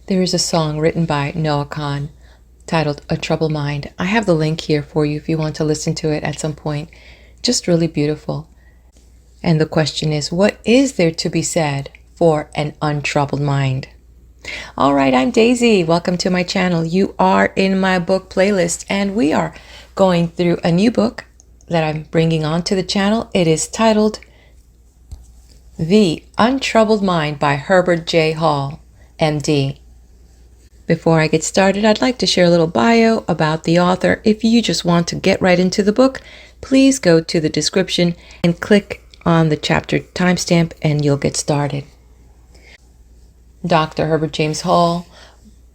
There is a song written by Noah Kahn titled Untroubled Mind. I have the link here for you if you want to listen to it at some point. Just really beautiful. And the question is, what is there to be said for an untroubled mind? All right, I'm Daisy. Welcome to my channel. You are in my book playlist, and we are going through a new book that I'm bringing onto the channel. It is titled The Untroubled Mind by Herbert J. Hall, MD. Before I get started, I'd like to share a little bio about the author. If you just want to get right into the book, please go to the description and click on the chapter timestamp and you'll get started. Dr. Herbert James Hall,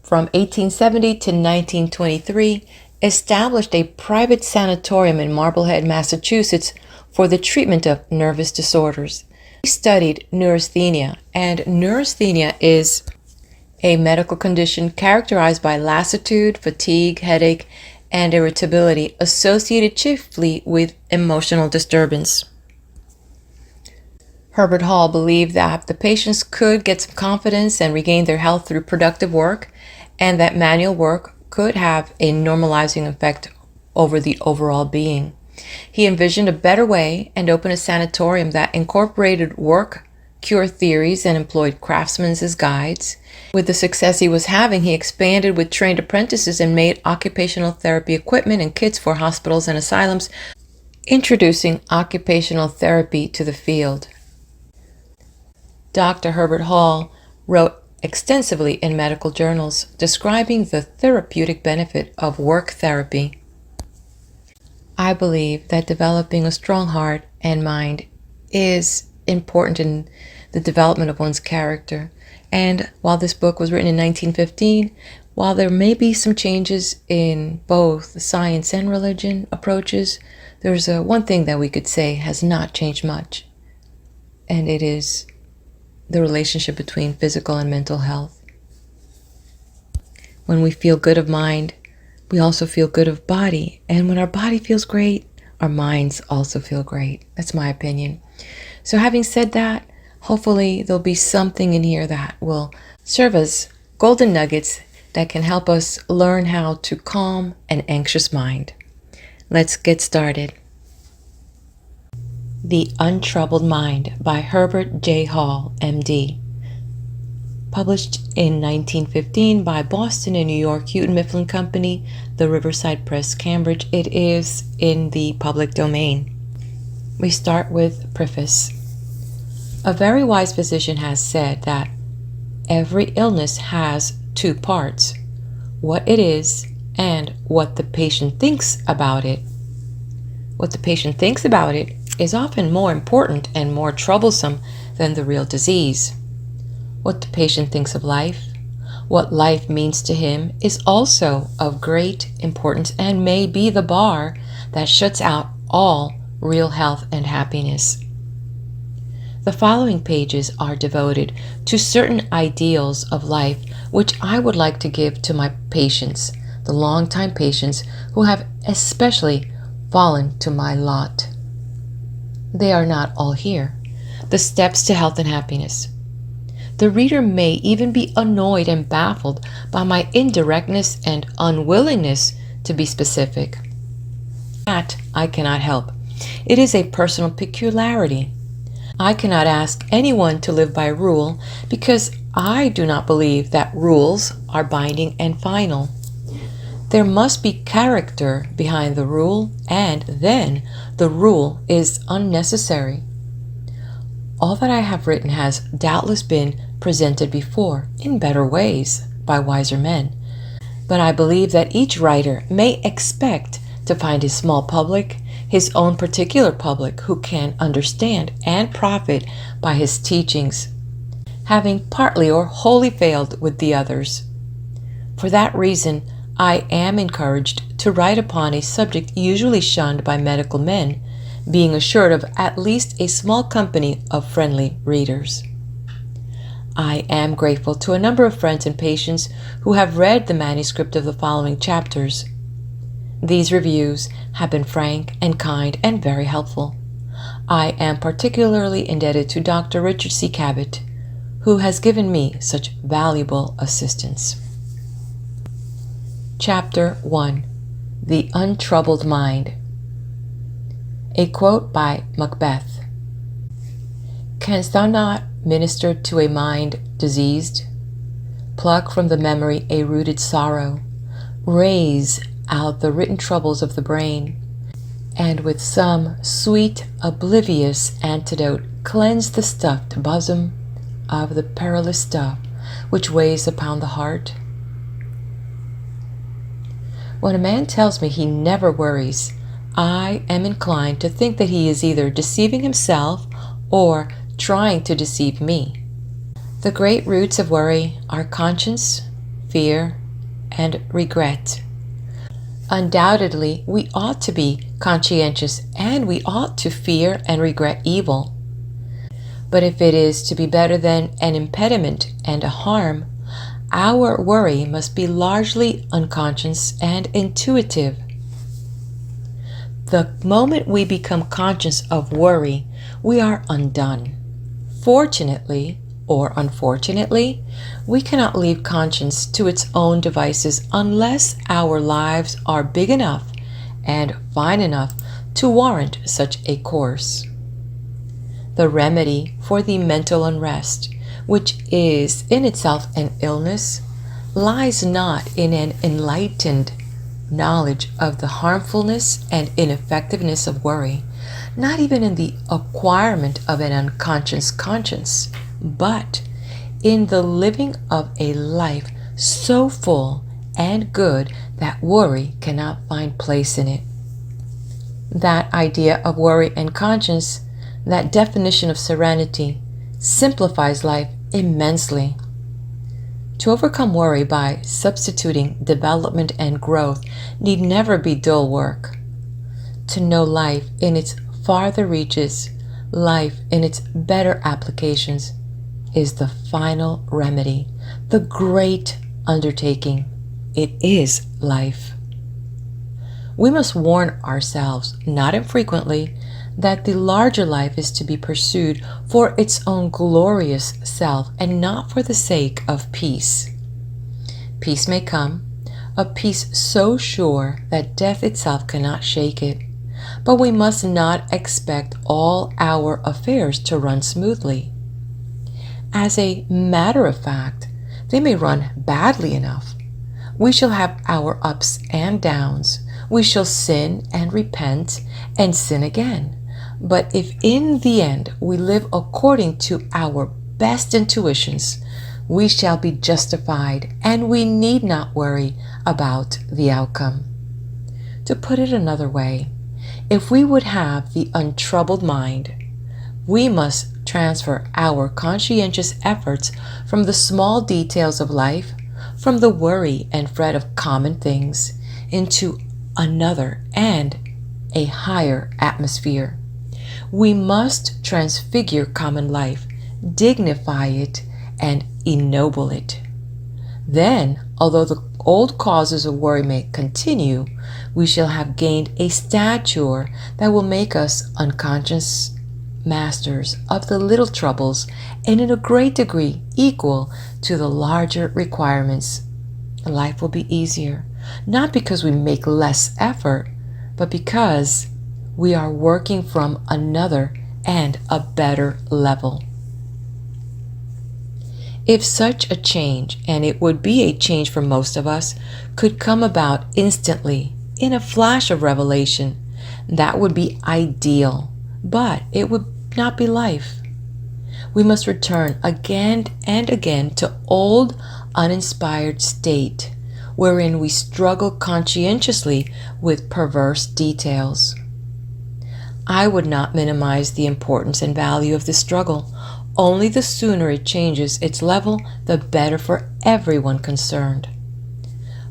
from 1870 to 1923, established a private sanatorium in Marblehead, Massachusetts for the treatment of nervous disorders. He studied neurasthenia, and neurasthenia is a medical condition characterized by lassitude, fatigue, headache, and irritability associated chiefly with emotional disturbance. Herbert Hall believed that the patients could get some confidence and regain their health through productive work, and that manual work could have a normalizing effect over the overall being. He envisioned a better way and opened a sanatorium that incorporated work, cure theories, and employed craftsmen as guides. With the success he was having, he expanded with trained apprentices and made occupational therapy equipment and kits for hospitals and asylums, introducing occupational therapy to the field. Dr. Herbert Hall wrote extensively in medical journals describing the therapeutic benefit of work therapy. I believe that developing a strong heart and mind is important in the development of one's character. And while this book was written in 1915, while there may be some changes in both the science and religion approaches, there's one thing that we could say has not changed much, and it is the relationship between physical and mental health. When we feel good of mind, we also feel good of body, and when our body feels great, our minds also feel great. That's my opinion. So having said that, hopefully there'll be something in here that will serve as golden nuggets that can help us learn how to calm an anxious mind. Let's get started. The Untroubled Mind by Herbert J. Hall, MD. Published in 1915 by Boston and New York Houghton Mifflin Company, the Riverside Press, Cambridge. It is in the public domain. We start with Preface. A very wise physician has said that every illness has two parts: what it is and what the patient thinks about it. What the patient thinks about it is often more important and more troublesome than the real disease. What the patient thinks of life, what life means to him, is also of great importance and may be the bar that shuts out all real health and happiness. The following pages are devoted to certain ideals of life which I would like to give to my patients, the longtime patients who have especially fallen to my lot. They are not all here. The steps to health and happiness. The reader may even be annoyed and baffled by my indirectness and unwillingness to be specific. That I cannot help. It is a personal peculiarity. I cannot ask anyone to live by rule because I do not believe that rules are binding and final. There must be character behind the rule, and then the rule is unnecessary. All that I have written has doubtless been presented before in better ways by wiser men, but I believe that each writer may expect to find his small public, his own particular public, who can understand and profit by his teachings, having partly or wholly failed with the others. For that reason, I am encouraged to write upon a subject usually shunned by medical men, being assured of at least a small company of friendly readers. I am grateful to a number of friends and patients who have read the manuscript of the following chapters. These reviews have been frank and kind and very helpful. I am particularly indebted to Dr. Richard C. Cabot, who has given me such valuable assistance. Chapter 1: The Untroubled Mind. A quote by Macbeth. Canst thou not minister to a mind diseased? Pluck from the memory a rooted sorrow, raze out the written troubles of the brain, and with some sweet oblivious antidote cleanse the stuffed bosom of the perilous stuff which weighs upon the heart? When a man tells me he never worries, I am inclined to think that he is either deceiving himself or trying to deceive me. The great roots of worry are conscience, fear, and regret. Undoubtedly, we ought to be conscientious and we ought to fear and regret evil. But if it is to be better than an impediment and a harm, our worry must be largely unconscious and intuitive. The moment we become conscious of worry, we are undone. Fortunately, or unfortunately, we cannot leave conscience to its own devices unless our lives are big enough and fine enough to warrant such a course. The remedy for the mental unrest, which is in itself an illness, lies not in an enlightened knowledge of the harmfulness and ineffectiveness of worry, not even in the acquirement of an unconscious conscience, but in the living of a life so full and good that worry cannot find place in it. That idea of worry and conscience, that definition of serenity, simplifies life immensely. To overcome worry by substituting development and growth need never be dull work. To know life in its farther reaches, life in its better applications, is the final remedy, the great undertaking. It is life. We must warn ourselves, not infrequently, that the larger life is to be pursued for its own glorious self and not for the sake of peace. Peace may come, a peace so sure that death itself cannot shake it, but we must not expect all our affairs to run smoothly. As a matter of fact, they may run badly enough. We shall have our ups and downs. We shall sin and repent and sin again. But if in the end we live according to our best intuitions, we shall be justified and we need not worry about the outcome. To put it another way, if we would have the untroubled mind, we must transfer our conscientious efforts from the small details of life, from the worry and fret of common things, into another and a higher atmosphere. We must transfigure common life, dignify it, and ennoble it. Then, although the old causes of worry may continue, we shall have gained a stature that will make us unconscious masters of the little troubles and in a great degree equal to the larger requirements. Life will be easier, not because we make less effort, but because we are working from another and a better level. If such a change, and it would be a change for most of us, could come about instantly, in a flash of revelation, that would be ideal, but it would not be life. We must return again and again to old, uninspired state, wherein we struggle conscientiously with perverse details. I would not minimize the importance and value of this struggle. Only the sooner it changes its level, the better for everyone concerned.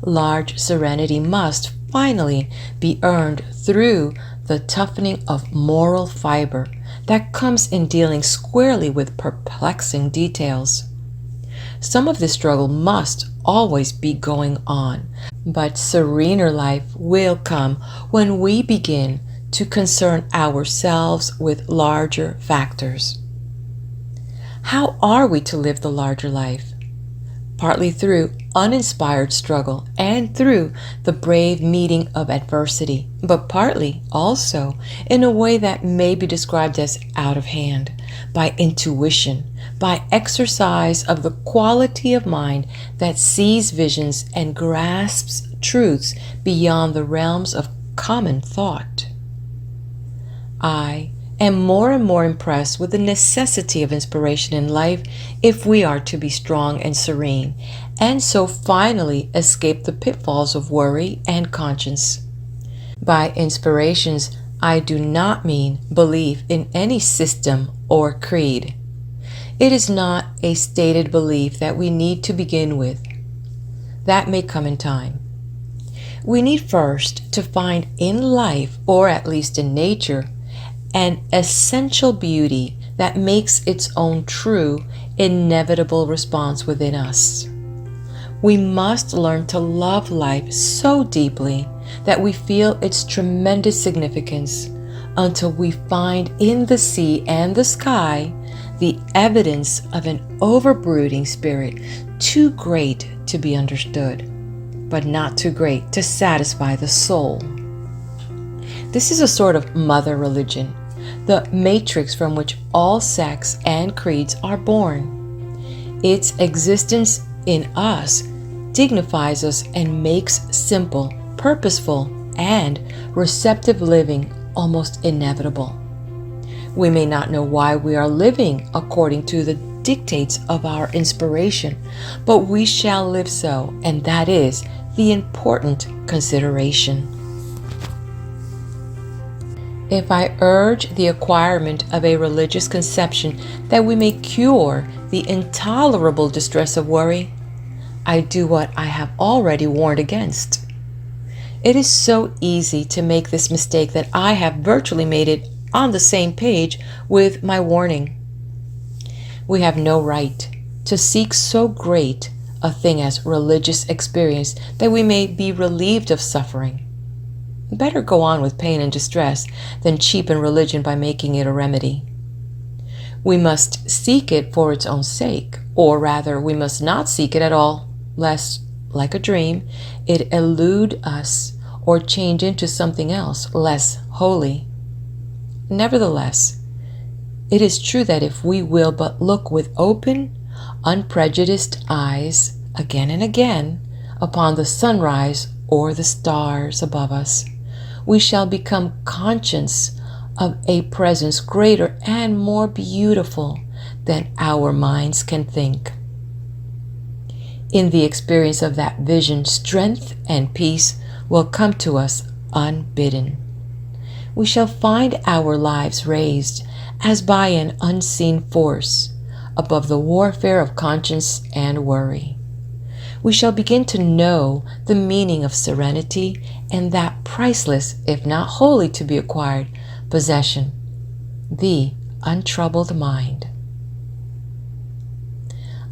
Large serenity must finally be earned through the toughening of moral fiber that comes in dealing squarely with perplexing details. Some of this struggle must always be going on, but serener life will come when we begin to concern ourselves with larger factors. How are we to live the larger life? Partly through uninspired struggle and through the brave meeting of adversity, but partly also in a way that may be described as out of hand, by intuition, by exercise of the quality of mind that sees visions and grasps truths beyond the realms of common thought. I am more and more impressed with the necessity of inspiration in life if we are to be strong and serene, and so finally escape the pitfalls of worry and conscience. By inspirations, I do not mean belief in any system or creed. It is not a stated belief that we need to begin with. That may come in time. We need first to find in life, or at least in nature, an essential beauty that makes its own true, inevitable response within us. We must learn to love life so deeply that we feel its tremendous significance until we find in the sea and the sky the evidence of an overbrooding spirit too great to be understood, but not too great to satisfy the soul. This is a sort of mother religion, the matrix from which all sects and creeds are born. Its existence in us dignifies us and makes simple, purposeful, and receptive living almost inevitable. We may not know why we are living according to the dictates of our inspiration, but we shall live so, and that is the important consideration. If I urge the acquirement of a religious conception that we may cure the intolerable distress of worry, I do what I have already warned against. It is so easy to make this mistake that I have virtually made it on the same page with my warning. We have no right to seek so great a thing as religious experience that we may be relieved of suffering. Better go on with pain and distress than cheapen religion by making it a remedy. We must seek it for its own sake, or rather, we must not seek it at all, lest, like a dream, it elude us or change into something else less holy. Nevertheless, it is true that if we will but look with open, unprejudiced eyes again and again upon the sunrise or the stars above us, we shall become conscious of a presence greater and more beautiful than our minds can think. In the experience of that vision, strength and peace will come to us unbidden. We shall find our lives raised as by an unseen force above the warfare of conscience and worry. We shall begin to know the meaning of serenity and that priceless, if not wholly to be acquired, possession, the untroubled mind.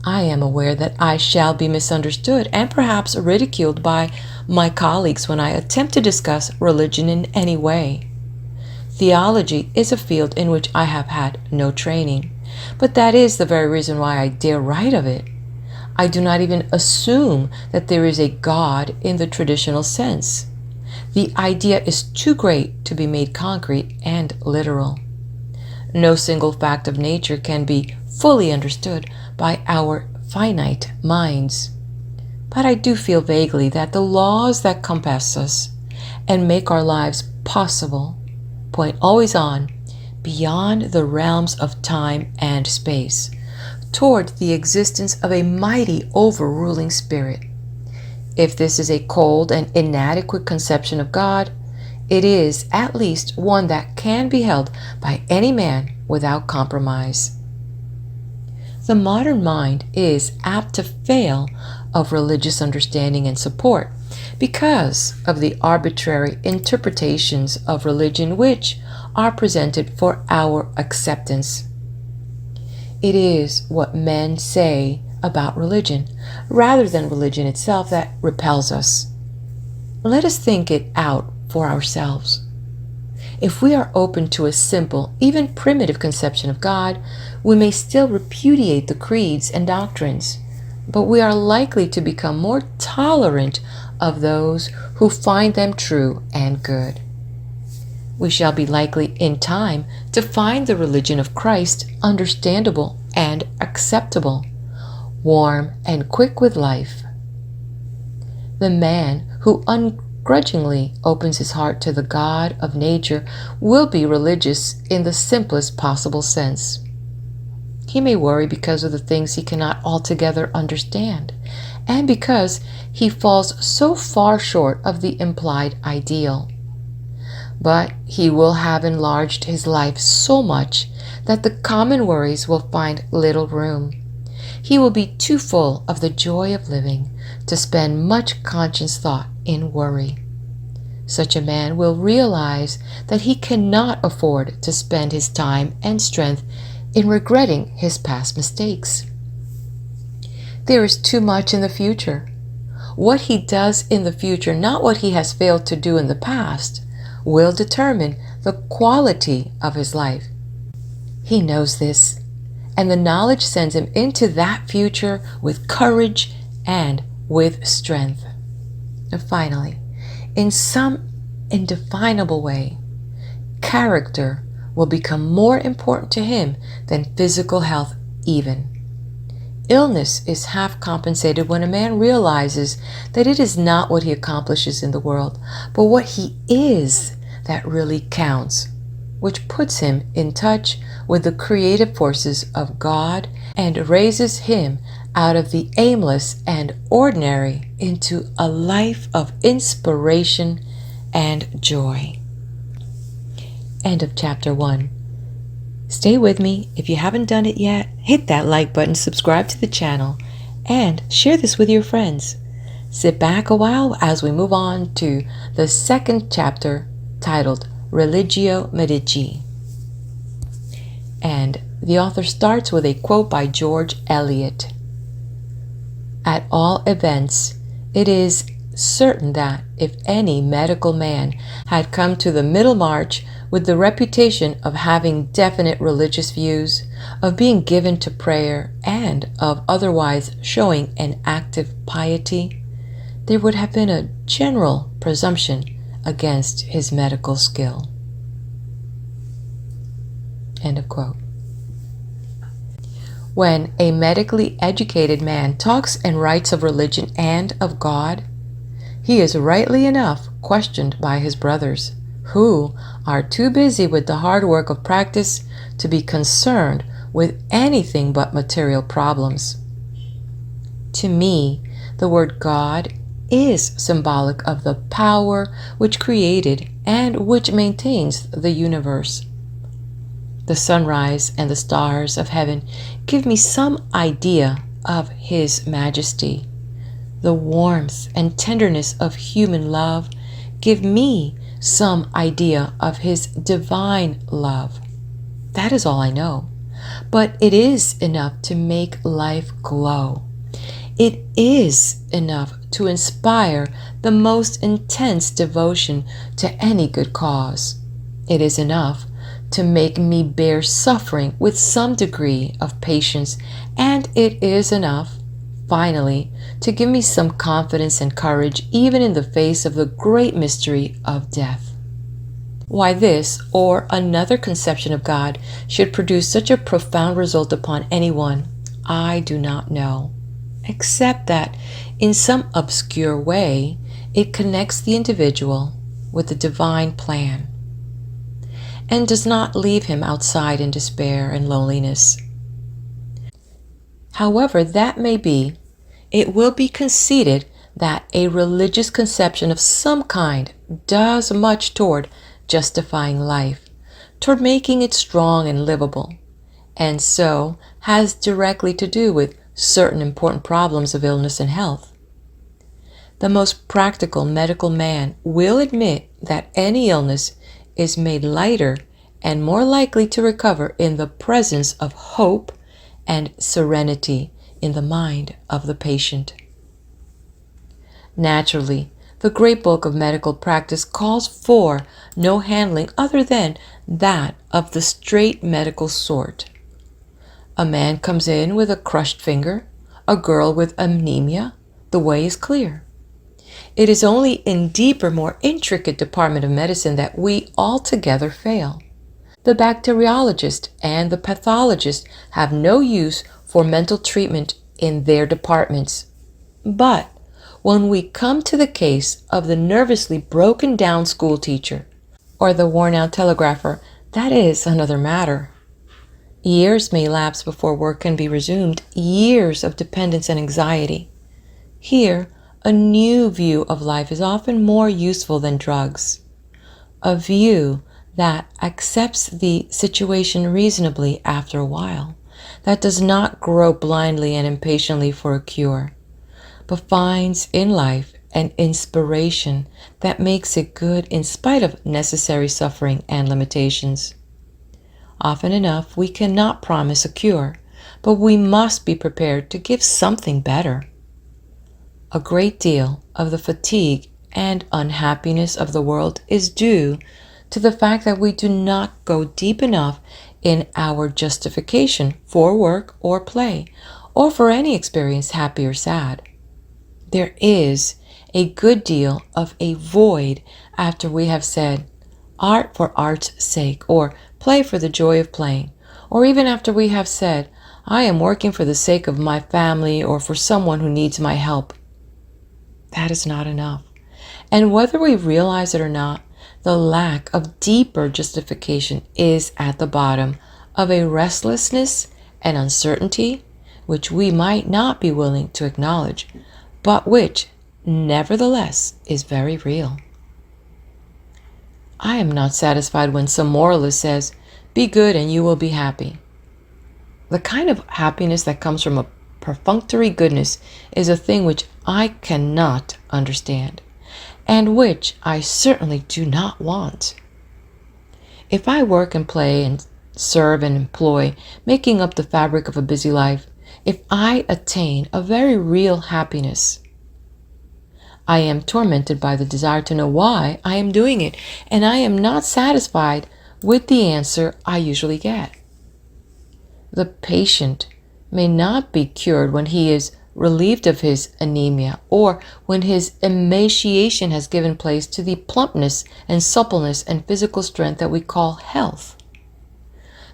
I am aware that I shall be misunderstood and perhaps ridiculed by my colleagues when I attempt to discuss religion in any way. Theology is a field in which I have had no training, but that is the very reason why I dare write of it. I do not even assume that there is a God in the traditional sense. The idea is too great to be made concrete and literal. No single fact of nature can be fully understood by our finite minds. But I do feel vaguely that the laws that compass us and make our lives possible point always on, beyond the realms of time and space, toward the existence of a mighty overruling spirit. If this is a cold and inadequate conception of God, it is at least one that can be held by any man without compromise. The modern mind is apt to fail of religious understanding and support because of the arbitrary interpretations of religion which are presented for our acceptance. It is what men say about religion, rather than religion itself, that repels us. Let us think it out for ourselves. If we are open to a simple, even primitive conception of God, we may still repudiate the creeds and doctrines, but we are likely to become more tolerant of those who find them true and good. We shall be likely in time to find the religion of Christ understandable and acceptable, warm and quick with life. The man who ungrudgingly opens his heart to the God of nature will be religious in the simplest possible sense. He may worry because of the things he cannot altogether understand, and because he falls so far short of the implied ideal. But he will have enlarged his life so much that the common worries will find little room. He will be too full of the joy of living to spend much conscious thought in worry. Such a man will realize that he cannot afford to spend his time and strength in regretting his past mistakes. There is too much in the future. What he does in the future, not what he has failed to do in the past, will determine the quality of his life. He knows this, and the knowledge sends him into that future with courage and with strength. And finally, in some indefinable way, character will become more important to him than physical health even. Illness is half compensated when a man realizes that it is not what he accomplishes in the world, but what he is that really counts, which puts him in touch with the creative forces of God and raises him out of the aimless and ordinary into a life of inspiration and joy. End of chapter 1. Stay with me. If you haven't done it yet, hit that like button, subscribe to the channel, and share this with your friends. Sit back a while as we move on to the second chapter titled Religio Medici. And the author starts with a quote by George Eliot. At all events, it is certain that if any medical man had come to the Middlemarch with the reputation of having definite religious views, of being given to prayer, and of otherwise showing an active piety, there would have been a general presumption against his medical skill. End of quote. When a medically educated man talks and writes of religion and of God, he is rightly enough questioned by his brothers, who are too busy with the hard work of practice to be concerned with anything but material problems. To me, the word God is symbolic of the power which created and which maintains the universe. The sunrise and the stars of heaven give me some idea of His majesty. The warmth and tenderness of human love give me some idea of His divine love. That is all I know, but it is enough to make life glow. It is enough to inspire the most intense devotion to any good cause. It is enough to make me bear suffering with some degree of patience, and it is enough, finally, to give me some confidence and courage even in the face of the great mystery of death. Why this or another conception of God should produce such a profound result upon anyone, I do not know, except that in some obscure way it connects the individual with the divine plan and does not leave him outside in despair and loneliness. However that may be, it will be conceded that a religious conception of some kind does much toward justifying life, toward making it strong and livable, and so has directly to do with certain important problems of illness and health. The most practical medical man will admit that any illness is made lighter and more likely to recover in the presence of hope and serenity in the mind of the patient. Naturally, The great bulk of medical practice calls for no handling other than that of the straight medical sort. A man comes in with a crushed finger, a girl with anemia, the way is clear. It is only in deeper, more intricate department of medicine that we altogether fail. The bacteriologist and the pathologist have no use for mental treatment in their departments. But when we come to the case of the nervously broken down schoolteacher or the worn out telegrapher, that is another matter. Years may elapse before work can be resumed, years of dependence and anxiety. Here, a new view of life is often more useful than drugs. A view that accepts the situation reasonably after a while, that does not grope blindly and impatiently for a cure, but finds in life an inspiration that makes it good in spite of necessary suffering and limitations. Often enough, we cannot promise a cure, but we must be prepared to give something better. A great deal of the fatigue and unhappiness of the world is due to the fact that we do not go deep enough in our justification for work or play, or for any experience, happy or sad. There is a good deal of a void after we have said, art for art's sake, or play for the joy of playing, or even after we have said, I am working for the sake of my family or for someone who needs my help. That is not enough. And whether we realize it or not, the lack of deeper justification is at the bottom of a restlessness and uncertainty which we might not be willing to acknowledge, but which, nevertheless, is very real. I am not satisfied when some moralist says, be good and you will be happy. The kind of happiness that comes from a perfunctory goodness is a thing which I cannot understand, and which I certainly do not want. If I work and play and serve and employ, making up the fabric of a busy life, if I attain a very real happiness, I am tormented by the desire to know why I am doing it, and I am not satisfied with the answer I usually get. The patient may not be cured when he is relieved of his anemia, or when his emaciation has given place to the plumpness and suppleness and physical strength that we call health.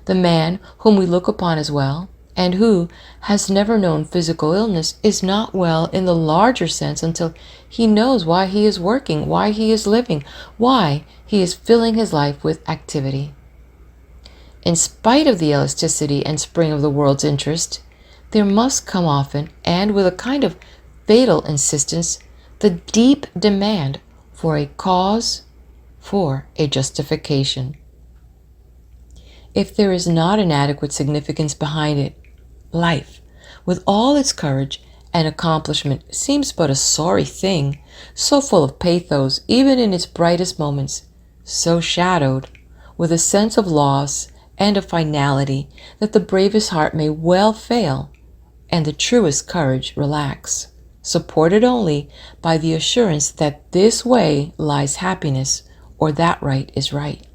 The man whom we look upon as well, and who has never known physical illness, is not well in the larger sense until he knows why he is working, why he is living, why he is filling his life with activity. In spite of the elasticity and spring of the world's interest, there must come often, and with a kind of fatal insistence, the deep demand for a cause, for a justification. If there is not an adequate significance behind it, life, with all its courage and accomplishment, seems but a sorry thing, so full of pathos even in its brightest moments, so shadowed with a sense of loss and of finality that the bravest heart may well fail and the truest courage relax, supported only by the assurance that this way lies happiness or that right is right.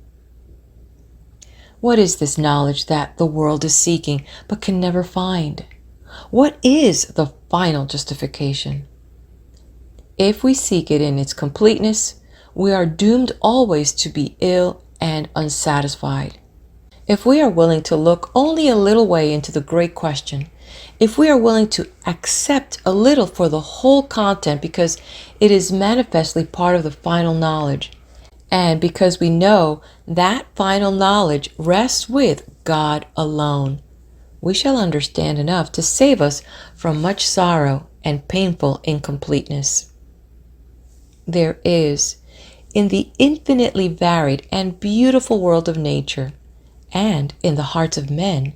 What is this knowledge that the world is seeking but can never find? What is the final justification? If we seek it in its completeness, we are doomed always to be ill and unsatisfied. If we are willing to look only a little way into the great question, if we are willing to accept a little for the whole content because it is manifestly part of the final knowledge, and because we know that final knowledge rests with God alone, we shall understand enough to save us from much sorrow and painful incompleteness. There is, in the infinitely varied and beautiful world of nature, and in the hearts of men,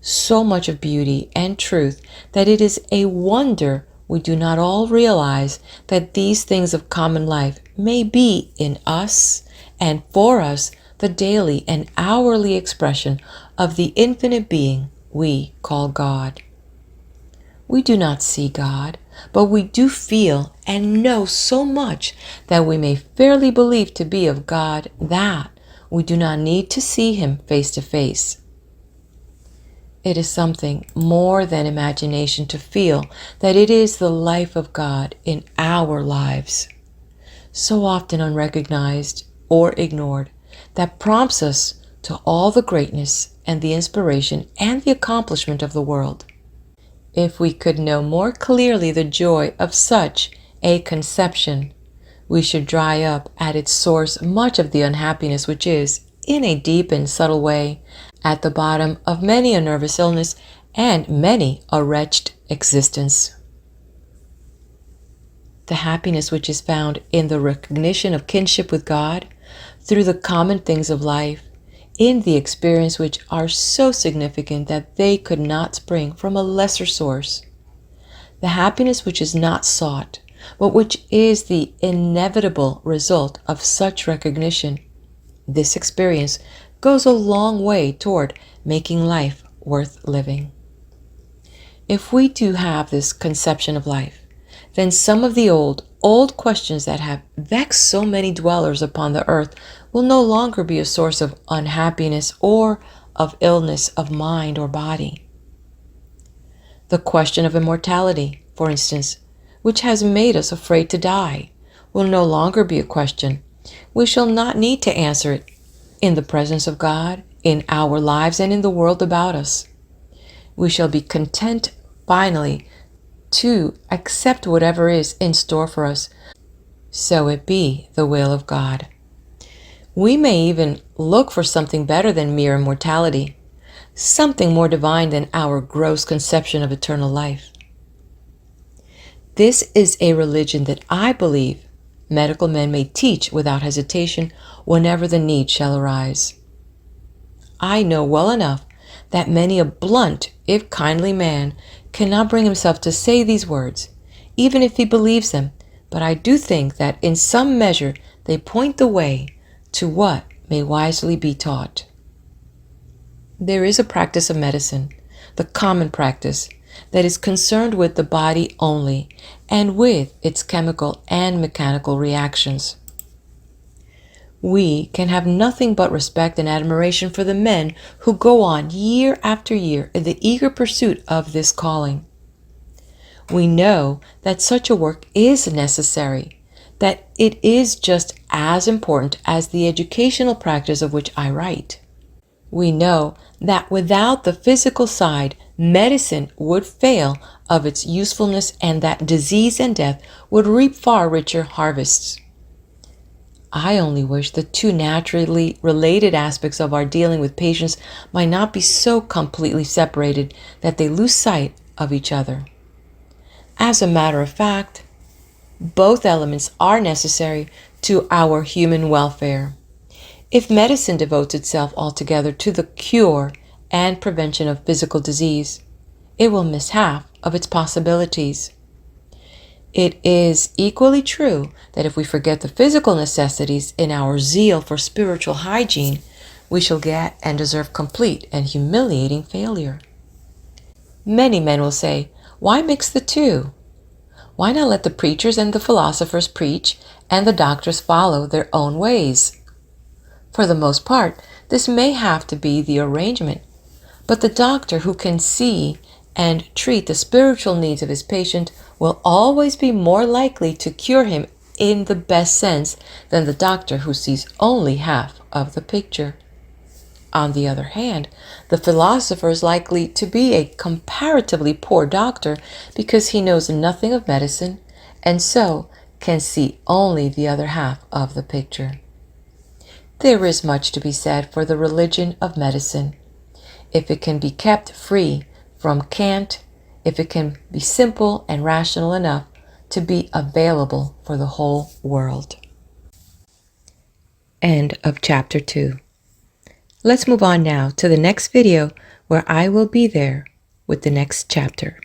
so much of beauty and truth that it is a wonder we do not all realize that these things of common life may be in us and for us the daily and hourly expression of the infinite being we call God. We do not see God, but we do feel and know so much that we may fairly believe to be of God that we do not need to see him face to face. It is something more than imagination to feel that it is the life of God in our lives, so often unrecognized or ignored, that prompts us to all the greatness and the inspiration and the accomplishment of the world. If we could know more clearly the joy of such a conception, we should dry up at its source much of the unhappiness which is, in a deep and subtle way, at the bottom of many a nervous illness and many a wretched existence. The happiness which is found in the recognition of kinship with God through the common things of life, in the experience which are so significant that they could not spring from a lesser source. The happiness which is not sought, but which is the inevitable result of such recognition. This experience goes a long way toward making life worth living. If we do have this conception of life, then some of the old questions that have vexed so many dwellers upon the earth will no longer be a source of unhappiness or of illness of mind or body. The question of immortality, for instance, which has made us afraid to die, will no longer be a question. We shall not need to answer it in the presence of God, in our lives, and in the world about us. We shall be content finally to accept whatever is in store for us, so it be the will of God. We may even look for something better than mere immortality, something more divine than our gross conception of eternal life. This is a religion that I believe medical men may teach without hesitation whenever the need shall arise. I know well enough that many a blunt, if kindly man cannot bring himself to say these words, even if he believes them, but I do think that in some measure they point the way to what may wisely be taught. There is a practice of medicine, the common practice, that is concerned with the body only and with its chemical and mechanical reactions. We can have nothing but respect and admiration for the men who go on year after year in the eager pursuit of this calling. We know that such a work is necessary, that it is just as important as the educational practice of which I write. We know that without the physical side, medicine would fail of its usefulness and that disease and death would reap far richer harvests. I only wish the two naturally related aspects of our dealing with patients might not be so completely separated that they lose sight of each other. As a matter of fact, both elements are necessary to our human welfare. If medicine devotes itself altogether to the cure and prevention of physical disease, it will miss half of its possibilities. It is equally true that if we forget the physical necessities in our zeal for spiritual hygiene, we shall get and deserve complete and humiliating failure. Many men will say, why mix the two? Why not let the preachers and the philosophers preach and the doctors follow their own ways? For the most part, this may have to be the arrangement, but the doctor who can see and treat the spiritual needs of his patient will always be more likely to cure him in the best sense than the doctor who sees only half of the picture. On the other hand, the philosopher is likely to be a comparatively poor doctor because he knows nothing of medicine and so can see only the other half of the picture. There is much to be said for the religion of medicine, if it can be kept free from cant, if it can be simple and rational enough to be available for the whole world. End of chapter 2. Let's move on now to the next video where I will be there with the next chapter.